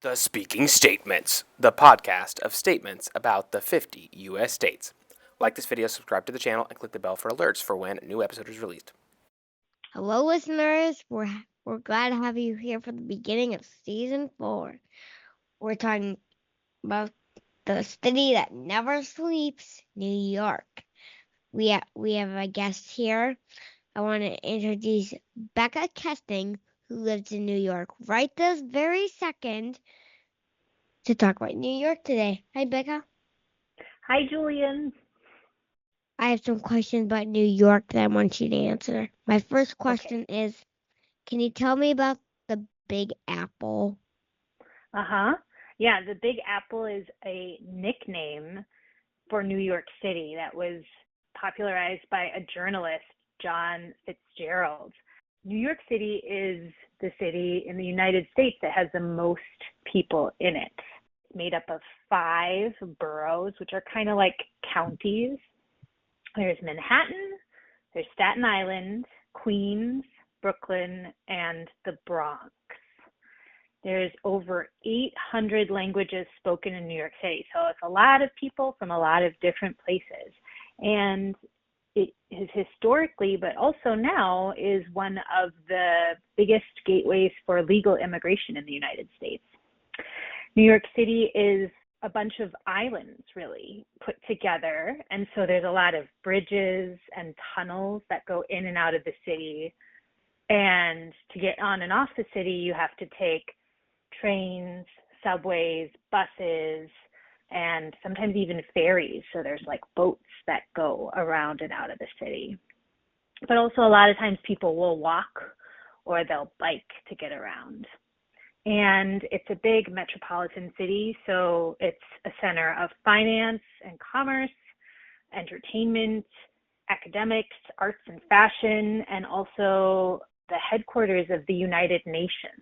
The Speaking Statements, the podcast of statements about the 50 U.S. states. Like this video, subscribe to the channel, and click the bell for alerts for when a new episode is released. Hello, listeners. We're glad to have you here for the beginning of season 4. We're talking about the city that never sleeps, New York. We have a guest here. I want to introduce Becca Kesting, who lives in New York right this very second, to talk about New York today. Hi, Becca. Hi, Julian. I have some questions about New York that I want you to answer. My first Okay. question is, can you tell me about the Big Apple? Uh-huh. Yeah, the Big Apple is a nickname for New York City that was popularized by a journalist, John Fitzgerald. New York City is the city in the United States that has the most people in it. It's made up of 5 boroughs, which are kind of like counties. There's Manhattan, there's Staten Island, Queens, Brooklyn, and the Bronx. There's over 800 languages spoken in New York City. So it's a lot of people from a lot of different places. And it is historically, but also now, is one of the biggest gateways for legal immigration in the United States. New York City is a bunch of islands really put together. And so there's a lot of bridges and tunnels that go in and out of the city. And to get on and off the city, you have to take trains, subways, buses, and sometimes even ferries. So there's like boats that go around and out of the city. But also a lot of times people will walk or they'll bike to get around. And it's a big metropolitan city, so it's a center of finance and commerce, entertainment, academics, arts and fashion, and also the headquarters of the United Nations.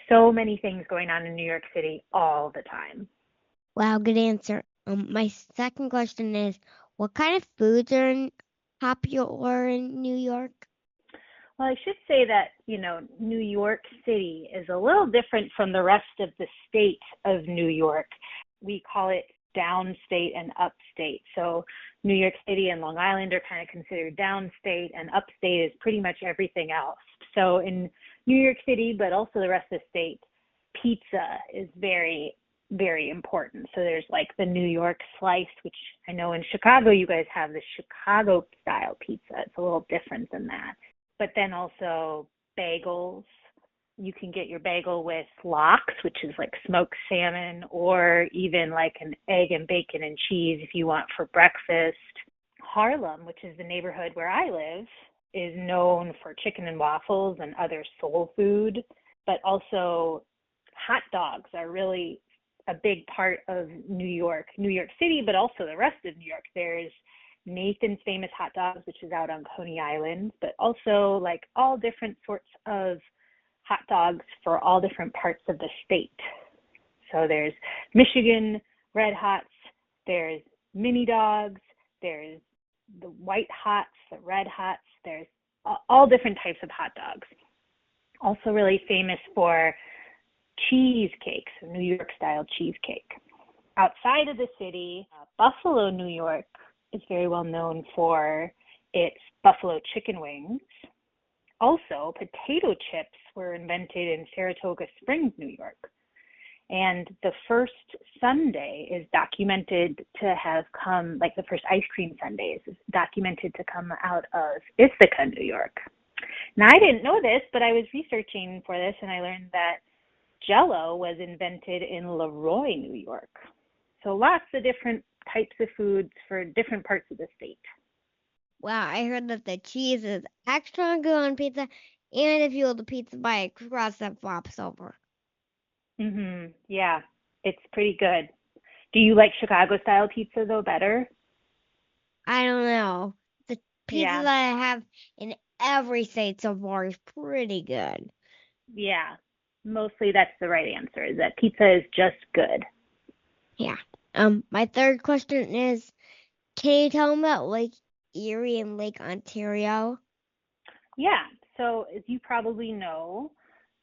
So many things going on in New York City all the time. Wow, good answer. My second question is, what kind of foods are popular in New York? Well, I should say that, New York City is a little different from the rest of the state of New York. We call it downstate and upstate. So New York City and Long Island are kind of considered downstate, and upstate is pretty much everything else. So in New York City, but also the rest of the state, pizza is very, very important. So there's like the New York slice, which I know in Chicago you guys have the Chicago style pizza. It's a little different than that. But then also bagels. You can get your bagel with lox, which is like smoked salmon, or even like an egg and bacon and cheese if you want for breakfast. Harlem, which is the neighborhood where I live, is known for chicken and waffles and other soul food, but also hot dogs are really a big part of New York City, but also the rest of New York. There's Nathan's Famous Hot Dogs, which is out on Coney Island, but also like all different sorts of hot dogs for all different parts of the state. So there's Michigan Red Hots, there's mini dogs, there's the white hots, the red hots, there's all different types of hot dogs. Also really famous for cheesecake, so New York style cheesecake. Outside of the city, Buffalo, New York is very well known for its buffalo chicken wings. Also, potato chips were invented in Saratoga Springs, New York. And the first sundae is documented to have come, like the first ice cream sundaes is documented to come out of Ithaca, New York. Now, I didn't know this, but I was researching for this and I learned that Jell-O was invented in Leroy, New York. So lots of different types of foods for different parts of the state. Wow, I heard that the cheese is extra good on pizza, and if you hold the pizza by a crust that flops over. Yeah, it's pretty good. Do you like Chicago style pizza though better? I don't know. The pizza Yeah. that I have in every state so far is pretty good. Yeah. Mostly that's the right answer, is that pizza is just good. Yeah. My third question is, can you tell me about Lake Erie and Lake Ontario? Yeah. So as you probably know,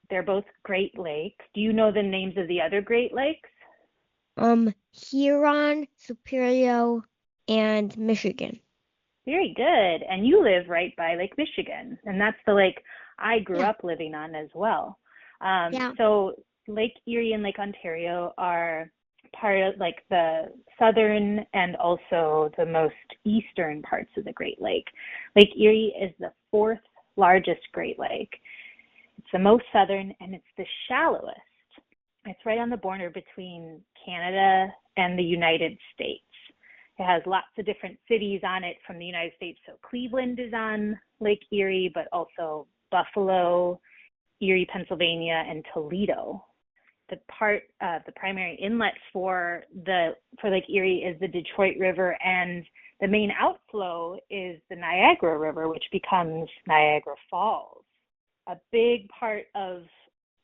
They're both Great Lakes. Do you know the names of the other Great Lakes? Huron, Superior, and Michigan. Very good. And you live right by Lake Michigan, and that's the lake I grew Yeah. up living on as well. Yeah. So Lake Erie and Lake Ontario are part of like the southern and also the most eastern parts of the Great Lake. Lake Erie is the fourth largest Great Lake. It's the most southern and it's the shallowest. It's right on the border between Canada and the United States. It has lots of different cities on it from the United States. So Cleveland is on Lake Erie, but also Buffalo, Erie, Pennsylvania, and Toledo. The primary inlet for Lake Erie is the Detroit River, and the main outflow is the Niagara River, which becomes Niagara Falls. A big part of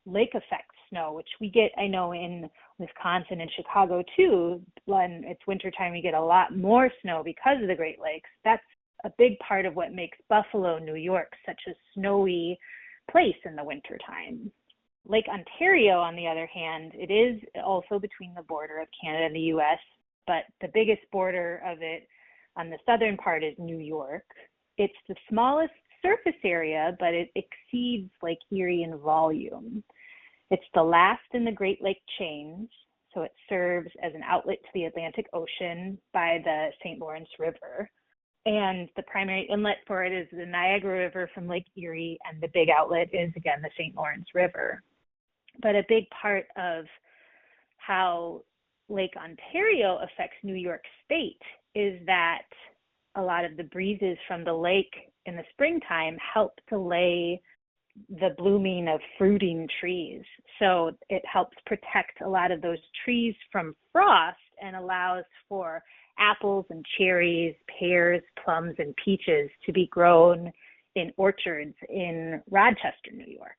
lake effect snow, which we get, I know, in Wisconsin and Chicago too. When it's wintertime, we get a lot more snow because of the Great Lakes. That's a big part of what makes Buffalo, New York, such a snowy place in the wintertime. Lake Ontario, on the other hand, it is also between the border of Canada and the U.S., but the biggest border of it on the southern part is New York. It's the smallest surface area, but it exceeds Lake Erie in volume. It's the last in the Great Lake chains, so it serves as an outlet to the Atlantic Ocean by the St. Lawrence River. And the primary inlet for it is the Niagara River from Lake Erie, and the big outlet is, again, the St. Lawrence River. But a big part of how Lake Ontario affects New York State is that a lot of the breezes from the lake in the springtime help to lay the blooming of fruiting trees. So it helps protect a lot of those trees from frost and allows for apples and cherries, pears, plums, and peaches to be grown in orchards in Rochester, New York.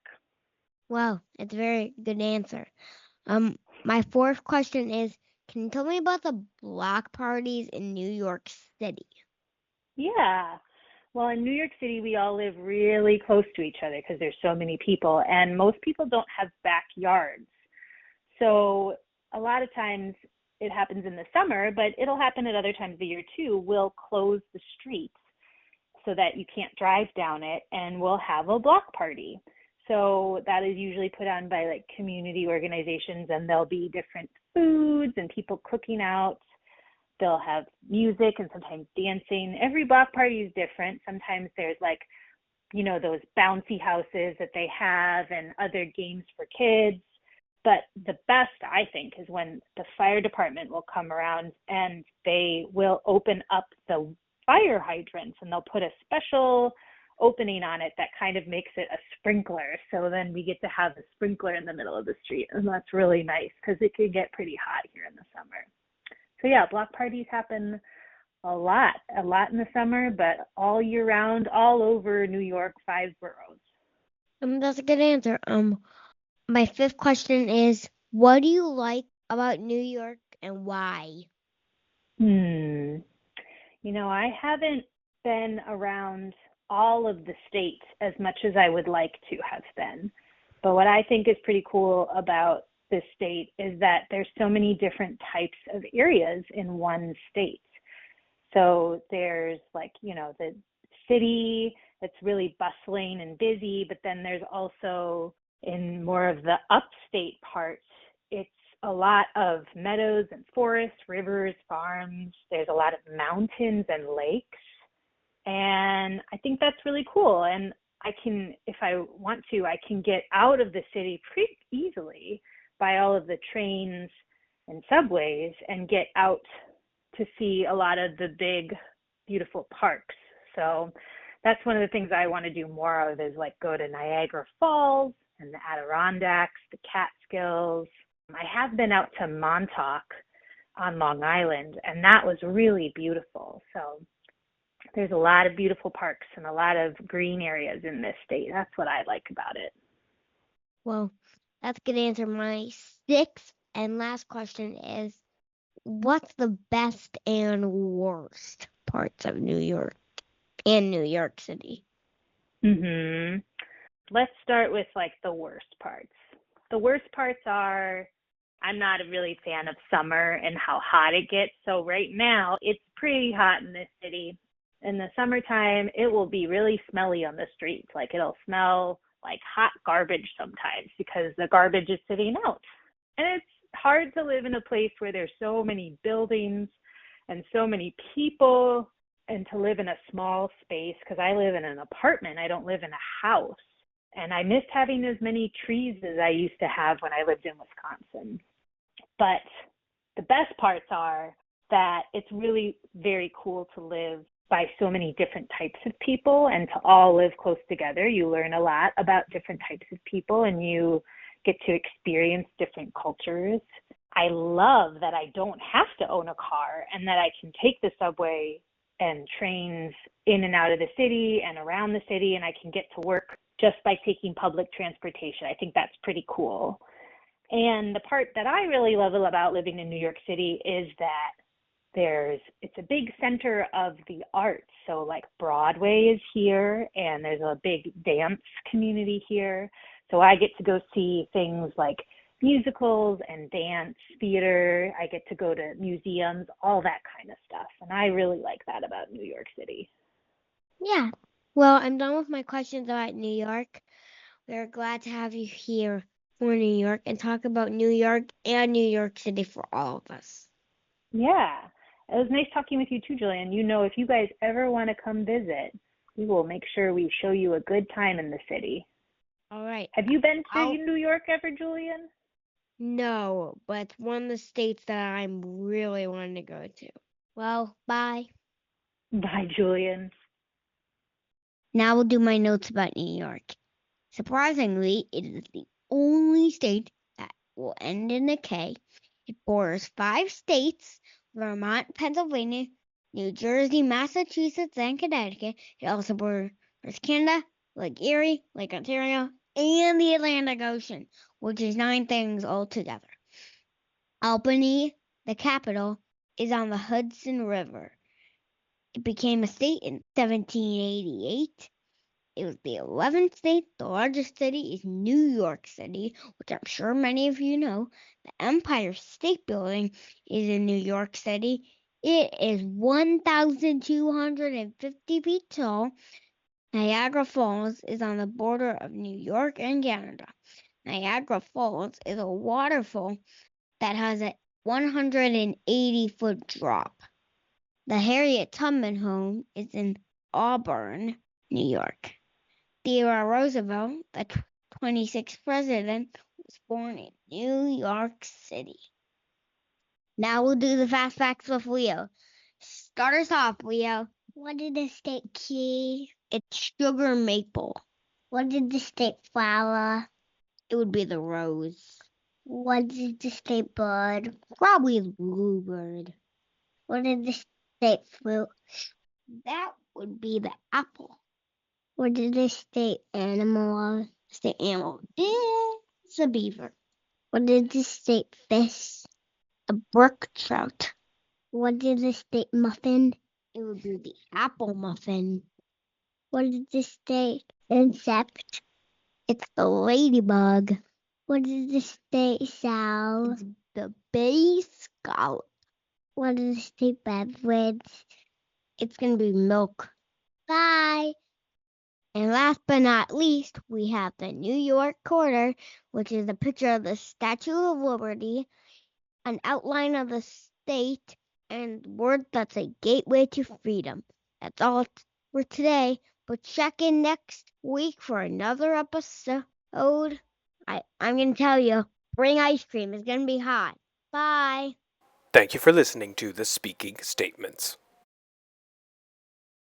Wow, that's a very good answer. My fourth question is, can you tell me about the block parties in New York City? Yeah. Well, in New York City, we all live really close to each other because there's so many people, and most people don't have backyards. So a lot of times it happens in the summer, but it'll happen at other times of the year too. We'll close the streets so that you can't drive down it, and we'll have a block party. So that is usually put on by like community organizations, and there'll be different foods and people cooking out. They'll have music and sometimes dancing. Every block party is different. Sometimes there's like, those bouncy houses that they have and other games for kids. But the best, I think, is when the fire department will come around and they will open up the fire hydrants, and they'll put a special opening on it that kind of makes it a sprinkler. So then we get to have a sprinkler in the middle of the street, and that's really nice because it can get pretty hot here in the summer. So yeah, block parties happen a lot in the summer, but all year round, all over New York, 5 boroughs. That's a good answer. My fifth question is, what do you like about New York and why? I haven't been around all of the states as much as I would like to have been. But what I think is pretty cool about this state is that there's so many different types of areas in one state. So there's the city that's really bustling and busy, but then there's also in more of the upstate parts, it's a lot of meadows and forests, rivers, farms. There's a lot of mountains and lakes. And I think that's really cool. And I can, if I want to, I can get out of the city pretty easily by all of the trains and subways and get out to see a lot of the big, beautiful parks. So that's one of the things I want to do more of, is like go to Niagara Falls and the Adirondacks, the Catskills. I have been out to Montauk on Long Island, and that was really beautiful. So there's a lot of beautiful parks and a lot of green areas in this state. That's what I like about it. Well, that's a good answer. My sixth and last question is, what's the best and worst parts of New York and New York City? Let's start with like the worst parts. The worst parts are I'm not a really fan of summer and how hot it gets. So right now it's pretty hot in this city. In the summertime, it will be really smelly on the streets. Like it'll smell like hot garbage sometimes because the garbage is sitting out. And it's hard to live in a place where there's so many buildings and so many people, and to live in a small space, because I live in an apartment, I don't live in a house. And I missed having as many trees as I used to have when I lived in Wisconsin. But the best parts are that it's really very cool to live by so many different types of people and to all live close together. You learn a lot about different types of people and you get to experience different cultures. I love that I don't have to own a car and that I can take the subway and trains in and out of the city and around the city, and I can get to work just by taking public transportation. I think that's pretty cool. And the part that I really love about living in New York City is that it's a big center of the arts. So like Broadway is here and there's a big dance community here. So I get to go see things like musicals and dance, theater. I get to go to museums, all that kind of stuff. And I really like that about New York City. Yeah. Well, I'm done with my questions about New York. We're glad to have you here for New York and talk about New York and New York City for all of us. Yeah. It was nice talking with you too, Julian. You know, if you guys ever want to come visit, we will make sure we show you a good time in the city. All right. Have you been to New York ever, Julian? No, but it's one of the states that I'm really wanting to go to. Well, bye. Bye, Julian. Now we'll do my notes about New York. Surprisingly, it is the only state that will end in a K. It borders 5 states: Vermont, Pennsylvania, New Jersey, Massachusetts, and Connecticut. It also borders Canada, Lake Erie, Lake Ontario, and the Atlantic Ocean, which is 9 things altogether. Albany, the capital, is on the Hudson River. It became a state in 1788. It was the 11th state. The largest city is New York City, which I'm sure many of you know. The Empire State Building is in New York City. It is 1,250 feet tall. Niagara Falls is on the border of New York and Canada. Niagara Falls is a waterfall that has a 180-foot drop. The Harriet Tubman home is in Auburn, New York. Theodore Roosevelt, the 26th president, was born in New York City. Now we'll do the fast facts with Leo. Start us off, Leo. What is the state key? It's sugar maple. What is the state flower? It would be the rose. What is the state bird? Probably the bluebird. What is the state fruit? That would be the apple. What is the state animal? State animal is a beaver. What is the state fish? A brook trout. What is the state muffin? It would be the apple muffin. What is the state insect? It's the ladybug. What is the state shell? It's the bay scallop. What is the state beverage? It's going to be milk. Bye. And last but not least, we have the New York Quarter, which is a picture of the Statue of Liberty, an outline of the state, and word that's a gateway to freedom. That's all for today, but check in next week for another episode. I'm going to tell you, bring ice cream. It's going to be hot. Bye. Thank you for listening to the Speaking Statements.